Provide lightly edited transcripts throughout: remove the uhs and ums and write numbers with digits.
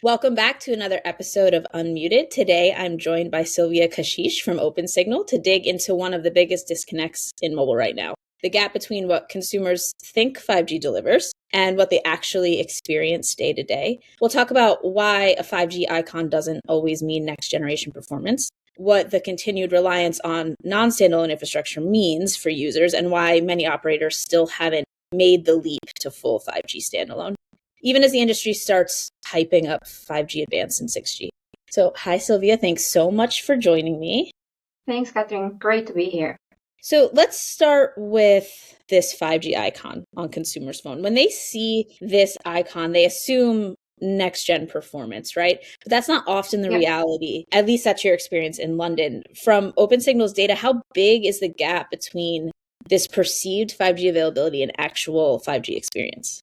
Welcome back to another episode of Unmuted. Today, I'm joined by Sylwia Kechiche from Opensignal to dig into one of the biggest disconnects in mobile right now, the gap between what consumers think 5G delivers and what they actually experience day to day. We'll talk about why a 5G icon doesn't always mean next generation performance, what the continued reliance on non-standalone infrastructure means for users, and why many operators still haven't made the leap to full 5G standalone, even as the industry starts hyping up 5G Advanced and 6G. So, hi, Sylwia. Thanks so much for joining me. Thanks, Catherine. Great to be here. So let's start with this 5G icon on consumers' phone. When they see this icon, they assume next-gen performance, right? But that's not often the reality. At least that's your experience in London. From Opensignal's data, how big is the gap between this perceived 5G availability and actual 5G experience?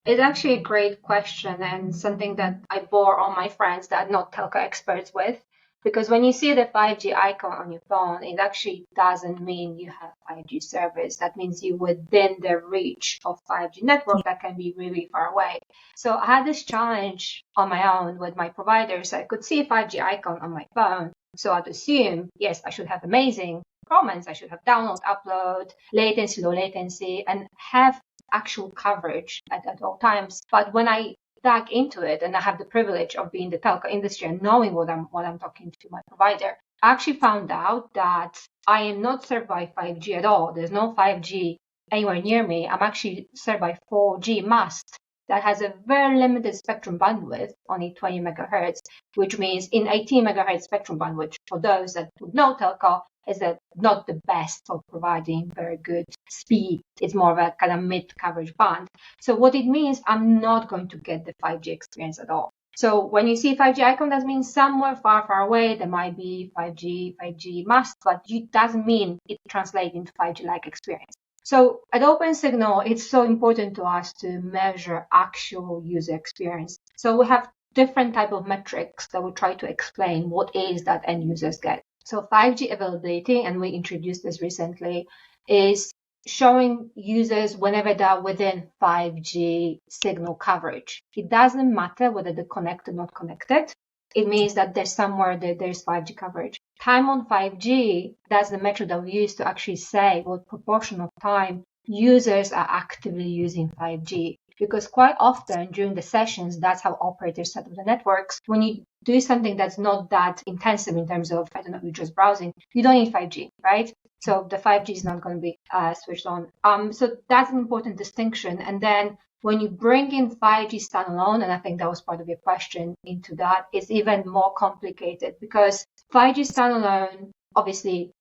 It's actually a great question and something that I bore on my friends that are not telco experts with. Because when you see the 5G icon on your phone, it actually doesn't mean you have 5G service. That means you're within the reach of 5G network that can be really far away. So I had this challenge on my own with my providers. I could see a 5G icon on my phone. So I'd assume, yes, I should have amazing performance. I should have download, upload, latency, low latency, and have actual coverage at all times. But when I dug into it and I have the privilege of being in the telco industry and knowing what I'm talking to my provider, I actually found out that I am not served by 5G at all. There's no 5G anywhere near me. I'm actually served by 4G mast that has a very limited spectrum bandwidth, only 20 megahertz, which means in 18 megahertz spectrum bandwidth, for those that would know telco, is that not the best for providing very good speed. It's more of a kind of mid coverage band. So what it means, I'm not going to get the 5G experience at all. So when you see 5G icon, that means somewhere far, far away, there might be 5G mast, but it doesn't mean it translates into 5G-like experience. So at Opensignal, it's so important to us to measure actual user experience. So we have different type of metrics that we try to explain what is that end users get. So 5G availability, and we introduced this recently, is showing users whenever they're within 5G signal coverage. It doesn't matter whether they're connected or not connected. It means that there's somewhere that there's 5G coverage. Time on 5G, that's the metric that we use to actually say what proportion of time users are actively using 5G. Because quite often during the sessions, that's how operators set up the networks. When you do something that's not that intensive in terms of, you're just browsing, you don't need 5G, right? So the 5G is not going to be switched on. So that's an important distinction. And then when you bring in 5G standalone, and I think that was part of your question into that, it's even more complicated because 5G standalone obviously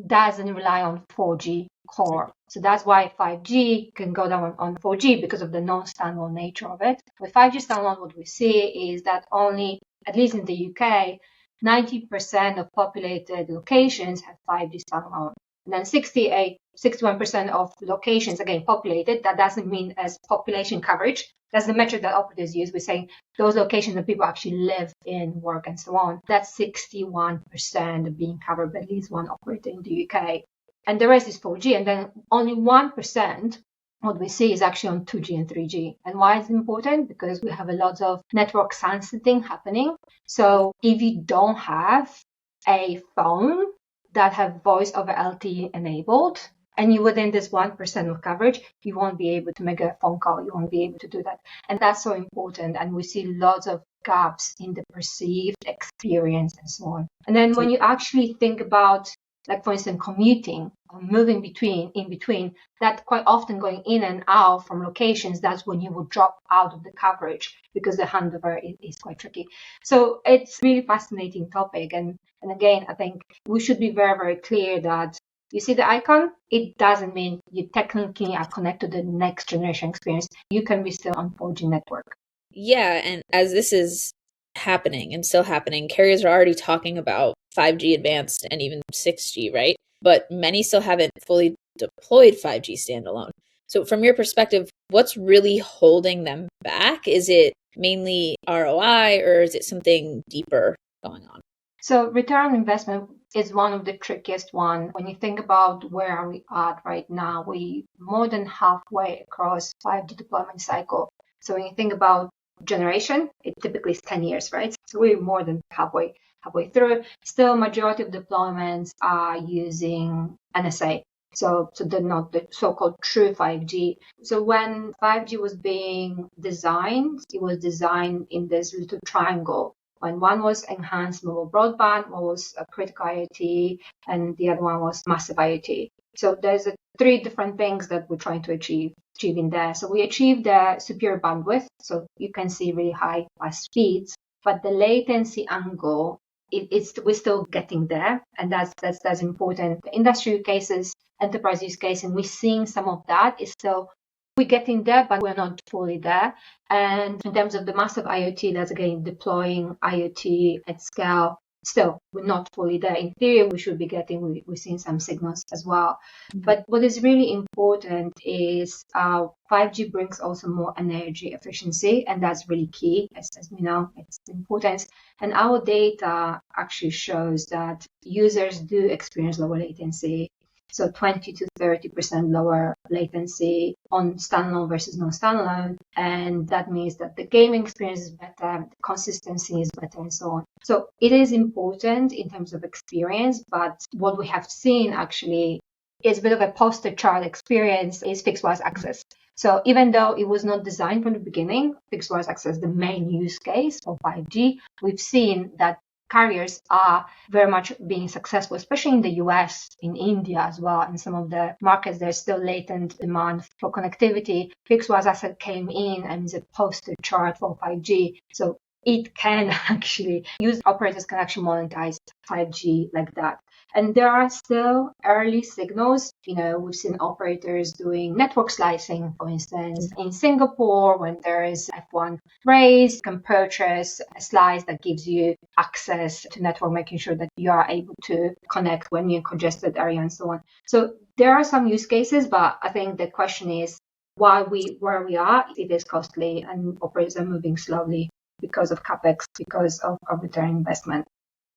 doesn't rely on 4G core. So that's why 5G can go down on 4G because of the non-standalone nature of it. With 5G standalone, what we see is that only, at least in the UK, 90% of populated locations have 5G standalone. And then 61% of locations, again, populated, that doesn't mean as population coverage. That's the metric that operators use. We're saying those locations that people actually live in, work, and so on. That's 61% being covered by at least one operator in the UK. And the rest is 4G. And then only 1%, what we see is actually on 2G and 3G. And why is it important? Because we have a lot of network sunsetting happening. So if you don't have a phone that have voice over LTE enabled, and you're within this 1% of coverage, you won't be able to make a phone call. You won't be able to do that. And that's so important. And we see lots of gaps in the perceived experience and so on. And then when you actually think about, like, for instance, commuting or moving in between, that quite often going in and out from locations, that's when you will drop out of the coverage because the handover is quite tricky. So it's really fascinating topic. And again, I think we should be very, very clear that you see the icon, it doesn't mean you technically are connected to the next generation experience. You can be still on 4G network. Yeah, and as this is happening and still happening, carriers are already talking about 5G advanced and even 6G, right? But many still haven't fully deployed 5G standalone. So from your perspective, what's really holding them back? Is it mainly ROI or is it something deeper going on? So return on investment is one of the trickiest one. When you think about where are we at right now, we more than halfway across 5G deployment cycle. So when you think about generation, it typically is 10 years, right? So we're more than halfway through. Still, majority of deployments are using NSA. So they're not the so-called true 5G. So when 5G was being designed, it was designed in this little triangle. When one was enhanced mobile broadband, one was a critical IoT, and the other one was massive IoT. So there's three different things that we're trying to achieve in there. So we achieved the superior bandwidth, so you can see really high fast speeds, but the latency angle, we're still getting there, and that's important. The industry cases, enterprise use case, and we're seeing some of that is still we're getting there, but we're not fully there. And in terms of the massive IoT, that's again deploying IoT at scale. Still, we're not fully there. In theory, we should be getting, we're seeing some signals as well. Mm-hmm. But what is really important is 5G brings also more energy efficiency, and that's really key, as we know, it's important. And our data actually shows that users do experience lower latency. So 20 to 30% lower latency on standalone versus non-standalone. And that means that the gaming experience is better, the consistency is better, and so on. So it is important in terms of experience, but what we have seen actually is a bit of a poster child experience is fixed wireless access. So even though it was not designed from the beginning, fixed wireless access, the main use case for 5G, we've seen that carriers are very much being successful, especially in the US, in India as well. In some of the markets, there's still latent demand for connectivity. Fixed wireless access came in and is a poster chart for 5G. So it can actually use operators can actually monetize 5G like that. And there are still early signals. We've seen operators doing network slicing, for instance, in Singapore, when there is F1 race, you can purchase a slice that gives you access to network, making sure that you are able to connect when you're in congested area and so on. So there are some use cases, but I think the question is where we are, it is costly and operators are moving slowly because of CapEx, because of return investment.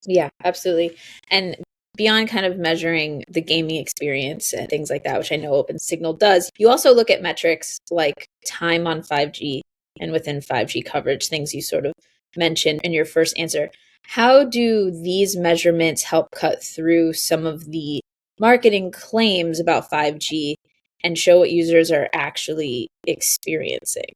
Yeah, absolutely. And beyond kind of measuring the gaming experience and things like that, which I know Opensignal does, you also look at metrics like time on 5G and within 5G coverage, things you sort of mentioned in your first answer. How do these measurements help cut through some of the marketing claims about 5G and show what users are actually experiencing?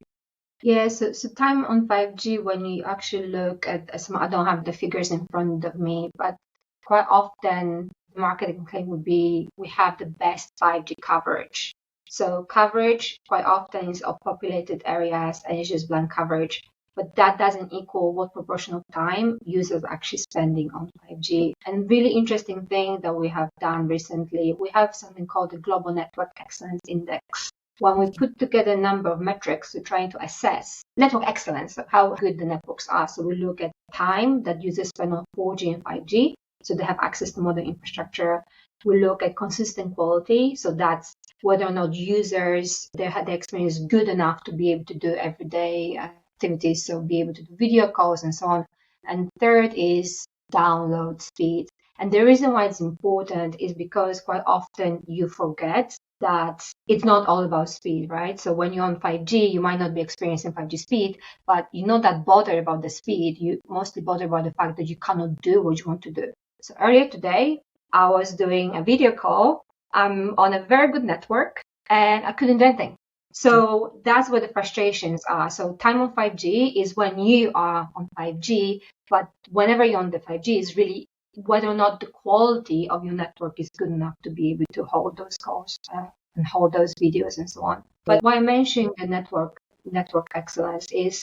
Yeah, so time on 5G, when you actually look at some, I don't have the figures in front of me, but quite often the marketing claim would be we have the best 5G coverage. So coverage quite often is of populated areas and it's just blank coverage, but that doesn't equal what proportion of time users are actually spending on 5G. And really interesting thing that we have done recently, we have something called the Global Network Excellence Index. When we put together a number of metrics to trying to assess network excellence, how good the networks are. So we look at time that users spend on 4G and 5G, so they have access to modern infrastructure. We look at consistent quality, so that's whether or not users, their experience is good enough to be able to do everyday activities, so be able to do video calls and so on. And third is download speed. And the reason why it's important is because quite often you forget that it's not all about speed, right? So when you're on 5G, you might not be experiencing 5G speed, but you're not that bothered about the speed. You mostly bother about the fact that you cannot do what you want to do. So earlier today, I was doing a video call. I'm on a very good network and I couldn't do anything. So that's where the frustrations are. So time on 5G is when you are on 5G, but whenever you're on the 5G is really whether or not the quality of your network is good enough to be able to hold those calls and hold those videos and so on. But why I'm mentioning the network excellence is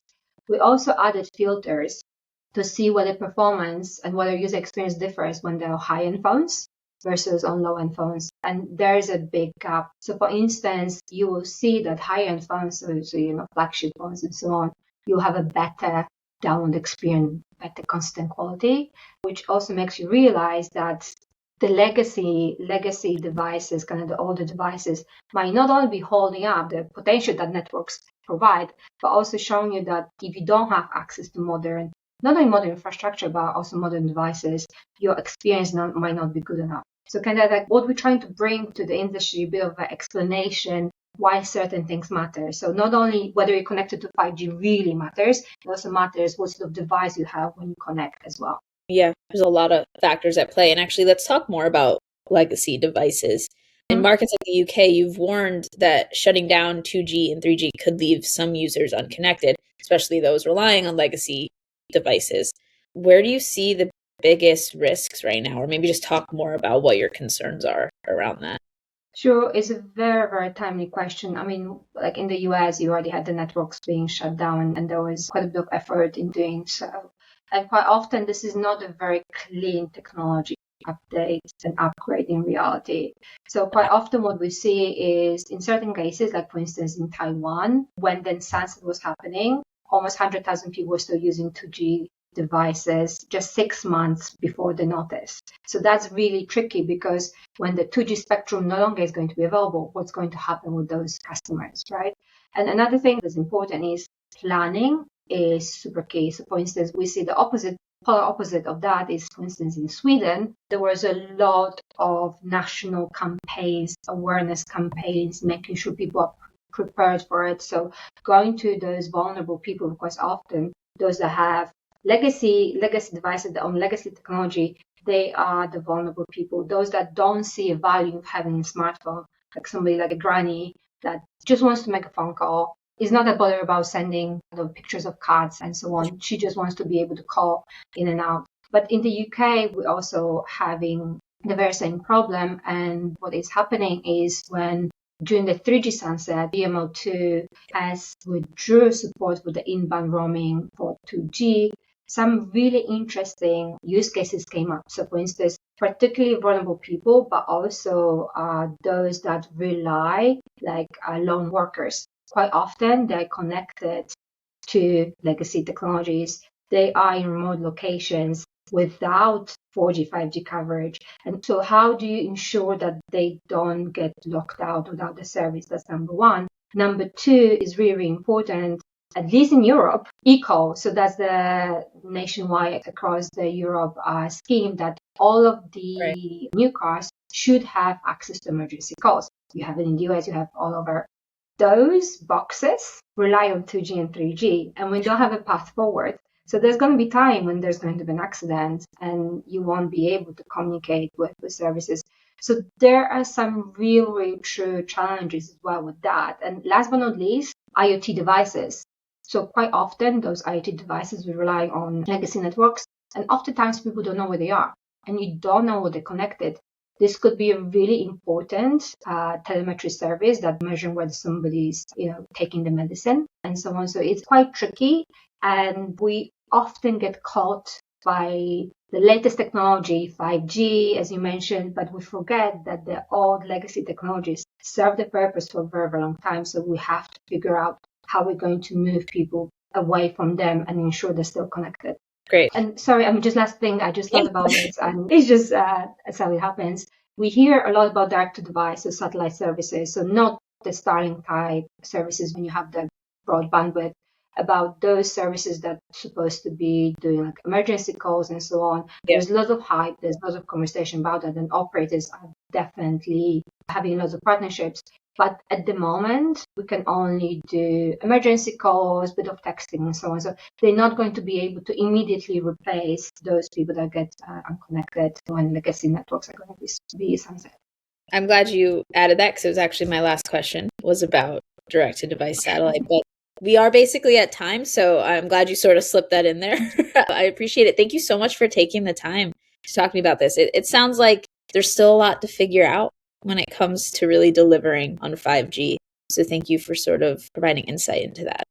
we also added filters to see whether performance and whether user experience differs when they're high-end phones versus on low-end phones. And there's a big gap. So for instance, you will see that high-end phones, so flagship phones and so on, you'll have a better download experience, better constant quality, which also makes you realize that the legacy devices, kind of the older devices, might not only be holding up the potential that networks provide, but also showing you that if you don't have access to modern not only modern infrastructure, but also modern devices, your experience might not be good enough. So kind of like what we're trying to bring to the industry, a bit of an explanation why certain things matter. So not only whether you're connected to 5G really matters, it also matters what sort of device you have when you connect as well. Yeah, there's a lot of factors at play. And actually, let's talk more about legacy devices. In markets like the UK, you've warned that shutting down 2G and 3G could leave some users unconnected, especially those relying on legacy devices. Where do you see the biggest risks right now? Or maybe just talk more about what your concerns are around that. Sure, it's a very, very timely question. I mean, like in the US, you already had the networks being shut down, and there was quite a bit of effort in doing so. And quite often, this is not a very clean technology update and upgrade in reality. So quite often what we see is in certain cases, like for instance in Taiwan, when the sunset was happening, almost 100,000 people were still using 2G devices just 6 months before the notice. So that's really tricky because when the 2G spectrum no longer is going to be available, what's going to happen with those customers, right? And another thing that's important is planning is super key. So for instance, we see the polar opposite of that is, for instance, in Sweden, there was a lot of national campaigns, awareness campaigns, making sure people are prepared for it. So going to those vulnerable people, because often those that have legacy devices, their own legacy technology, they are the vulnerable people. Those that don't see a value of having a smartphone, like somebody like a granny that just wants to make a phone call, is not that bothered about sending pictures of cards and so on. She just wants to be able to call in and out. But in the UK, we're also having the very same problem. And what is happening is when during the 3G sunset, VMO2 has withdrew support for the inbound roaming for 2G. Some really interesting use cases came up. So for instance, particularly vulnerable people, but also those that rely, like lone workers. Quite often they're connected to legacy technologies. They are in remote locations without 4G, 5G coverage. And so how do you ensure that they don't get locked out without the service? That's number one. Number two is really, really important, at least in Europe, ECO. So that's the nationwide across the Europe scheme that all of the new cars should have access to emergency calls. You have it in the US, you have all over. Those boxes rely on 2G and 3G, and we don't have a path forward. So there's going to be time when there's going to be an accident and you won't be able to communicate with services. So there are some real true challenges as well with that. And last but not least, IoT devices. So quite often those IoT devices will rely on legacy networks, and oftentimes people don't know where they are and you don't know where they're connected. This could be a really important telemetry service that measures whether somebody's, taking the medicine and so on. So it's quite tricky, and we often get caught by the latest technology, 5G, as you mentioned, but we forget that the old legacy technologies serve the purpose for a very, very long time. So we have to figure out how we're going to move people away from them and ensure they're still connected. Great. And sorry, just last thing, I just thought about it, and it's just that's how it happens. We hear a lot about direct-to-device, so satellite services, so not the Starlink type services when you have the broad bandwidth, about those services that are supposed to be doing like emergency calls and so on. Yeah. There's lots of hype, there's lots of conversation about that, and operators are definitely having lots of partnerships. But at the moment, we can only do emergency calls, bit of texting and so on. So they're not going to be able to immediately replace those people that get unconnected when legacy networks are going to be sunset. I'm glad you added that because it was actually my last question was about direct-to-device satellite. But we are basically at time, so I'm glad you sort of slipped that in there. I appreciate it. Thank you so much for taking the time to talk to me about this. It sounds like there's still a lot to figure out when it comes to really delivering on 5G. So thank you for sort of providing insight into that.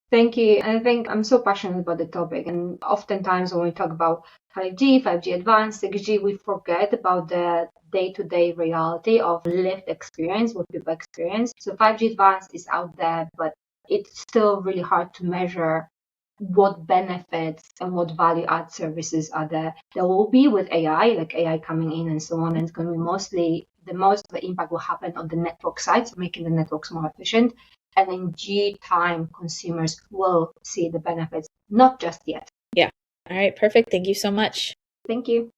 Thank you. And I think I'm so passionate about the topic. And oftentimes when we talk about 5G, 5G Advanced, 6G, we forget about the day-to-day reality of lived experience, what people experience. So 5G Advanced is out there, but it's still really hard to measure what benefits and what value add services are there. There will be with AI, like AI coming in and so on, and it's going to be mostly the most of the impact will happen on the network side, so making the networks more efficient. And in due time, consumers will see the benefits, not just yet. Yeah, All right, perfect. Thank you so much. Thank you.